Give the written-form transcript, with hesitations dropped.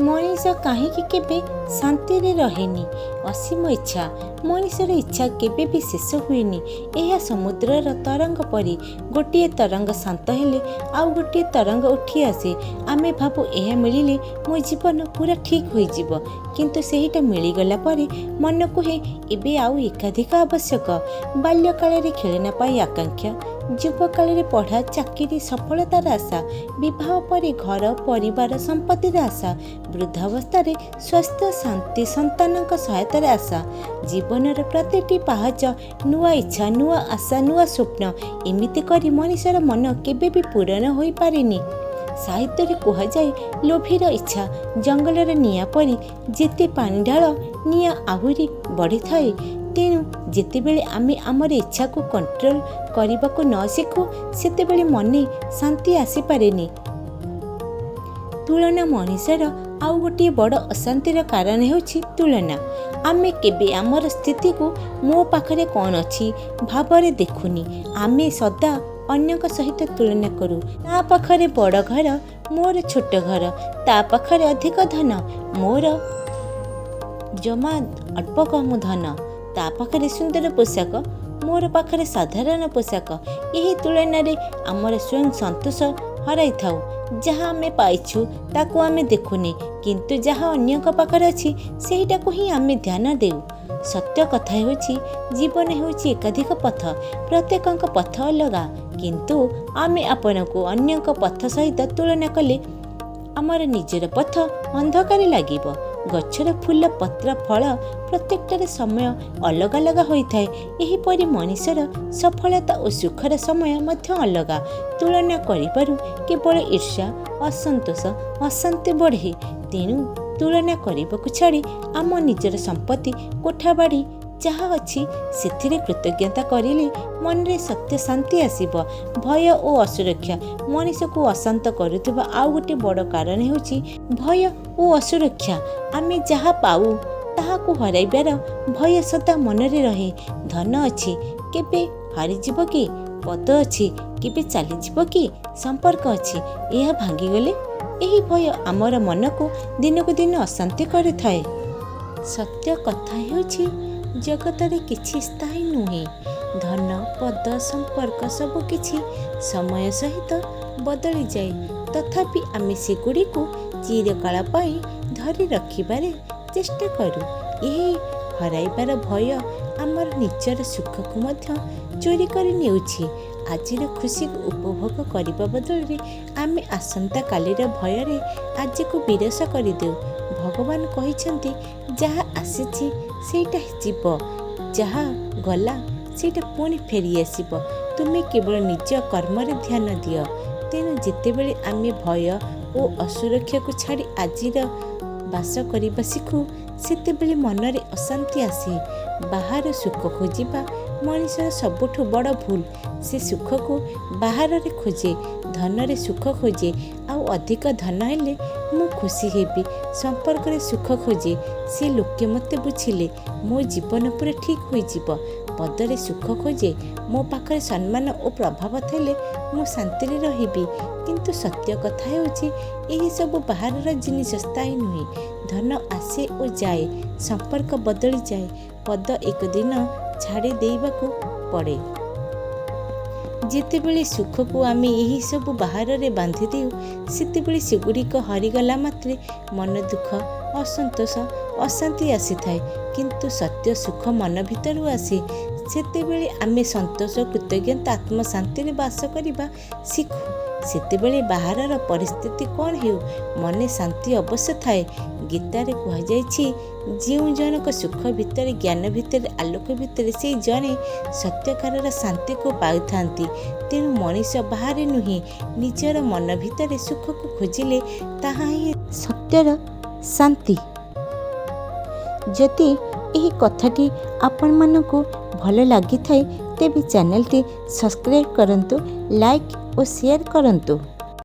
मनीष कहीं केबे शांति रे रहेनी। असीम इच्छा मनीषर इच्छा केबे भी शेष हुएनी। यह समुद्रर तरंग परी गोटे तरंग शांत हेले आउ गोटे तरंग उठी आसे। आमे भाबु यह मिलिले मो जीवन पूरा ठीक हो जीव, किंतु सेहिटा मिलीगला परे मन कुहे एबे आउ एकाधिक आवश्यक। बाल्यकाल रे खेलना पाई आकांक्षा, युवकाल पढ़ा चाकरी सफलतार आशा, विवाह पर घर परिवार संपत्तिर आशा, वृद्धावस्था स्वास्थ्य शांति संतान सहायतार आशा। जीवनर प्रतिटी पाहाच नुआ इच्छा नुआ आशा नुआ स्वप्न, एमिति करी मनीषर मन केबे भी पूरण हो पारेनी। साहित्य रे कह जाए लोभीर इच्छा जंगलर निया परी जेते पानी ढाल निया आहुरी बढ़ी थाए। तेणु जितेबेले आमे आमर इच्छा को कंट्रोल करने को न शिखु सेतेबेले मने शांति आसी पारेनी। तुलना मनीषर आउ गोटे बड़ अशांतिर कारण हेउछि तुलना। आमे केबे आमर स्थिति को मो पाखरे कौन अछि भावरे देखुनी। आमे सदा अन्यक सहित तुलना करू। ता पाखरे बड़ घर मोर छोट घर, ता पाखरे अधिक धन मोर जमा अल्प कम धन, ता पाखरे सुंदर पोशाक मोर पाखरे साधारण पोशाक। यही तुलन रे आमर स्वयं संतोष हराई थाउ। जहाँ आमे पाइछु ताकू आमे देखुनी, किंतु जहाँ अन्यक पाखरे अछि सेहिटाकू ही आमे ध्यान देउ। सत्य कथा हेउछि जीवन हेउछि एकाधिक पथ, प्रत्येकक पथ अलगा, किंतु आमे आपनकू अन्यक पथ सहित तुलना कले आमर निजर पथ अंधकार लागिब। गछर फूल पत्र फल प्रत्येकटार समय अलग अलग होता है। एहीपरि मनीषर सफलता और सुखर समय मध्य अलगा। तुलना करिबारु केवल ईर्ष्या असंतोष अशांति बढ़े। तेणु तुलना करने छाड़ी आम निजर संपत्ति कोठाबाड़ी जहाँ अच्छी से कृतज्ञता करिले मन रे सत्य शांति आसीब। भय और असुरक्षा मनीष को अशांत करुवा आउ गोटे बड़ कारण हेउछि भय और असुरक्षा। आमे जहाँ पाऊ ताहाकू हराइबार भय सदा मन रे रहे। धन अच्छी केबे हारिजिब कि, पद अच्छी केबे चलीजिब कि, संपर्क अच्छी यह भांगीगले यही भय आमर मन को दिनकू दिन अशांति करिथाए। सत्य कथा हेउछि जगतरे किछि स्थायी नुहे। धन पद संपर्क सबु किछि समय सहित बदली जाए, तथापि आमे सेगुड़ी को चिरकाल पाई धरी रखिबारे चेष्टा करू। यही हराइबार भय आमर निजर सुख को मध्य चोरी करि नेउछि। आजिर खुशी को उपभोग करने बदल रे आमे आसंता कालीर भय रे आज को विरस कर देउ। भगवान कहिछंती जहाँ आसीछि सेटा जीव, जहाँ गला सेटा पुणी फेरी आसीब। तुमे केवल निज कर्म रे ध्यान दियो। तेणु जितेबेले आमे भय और असुरक्षा को छाड़ी आजिर बास करबा शिखु सेतेबेले मनरे अशांति आसे। बाहर सुख खोजिबा मनीषर सबुठु बड़ भूल। से सुख को बाहर रे खोजे, धन रे सुख खोजे, आउ अधिक धन हेले मु खुशी हेबी। संपर्क रे सुख खोजे, से लोके मते बुझिले मो जीवन पूरा ठीक हो जीव। पदरे सुख खोजे, मो पाखरे सम्मान और प्रभाव थेले मु शांति रे रहिबी। किंतु सत्य कथा हेउछि एही सब बाहरर जिनिस स्थायी नुहे। धन आसे और जाए, संपर्क बदली जाए, पद एक दिन छाड़ी देइबाकू पड़े। जितेबेले सुख को आमे यही सब बाहर रे बांधि देउ सेतेबेले सेगुड़िक हरिगला मात्रे मन दुख असंतोष अशांति आसी थाए। किंतु सत्य सुख मन भितरु आसे। सेतेबेले आमे संतोष कृतज्ञता आत्म शांति रे बास करिबा शिखु। सेतेबेले बाहरर परिस्थिति कौन हेउ मने शांति अवश्य थाए। गीतारे कह जाइछि जिउ जनक सुख भितर ज्ञान भितर आलोक भितर से जने सत्यकार शांति को पाउथांती। तेणु मनीष बाहर नुहे निजर मन भितर सुख को खोजिले ताहा ही सत्यर शांति। जदि यही कथाटी आपण मानकू भल लगी थाए तेबे चैनल टी सब्सक्राइब करंतु, लाइक और शेयर करंतु।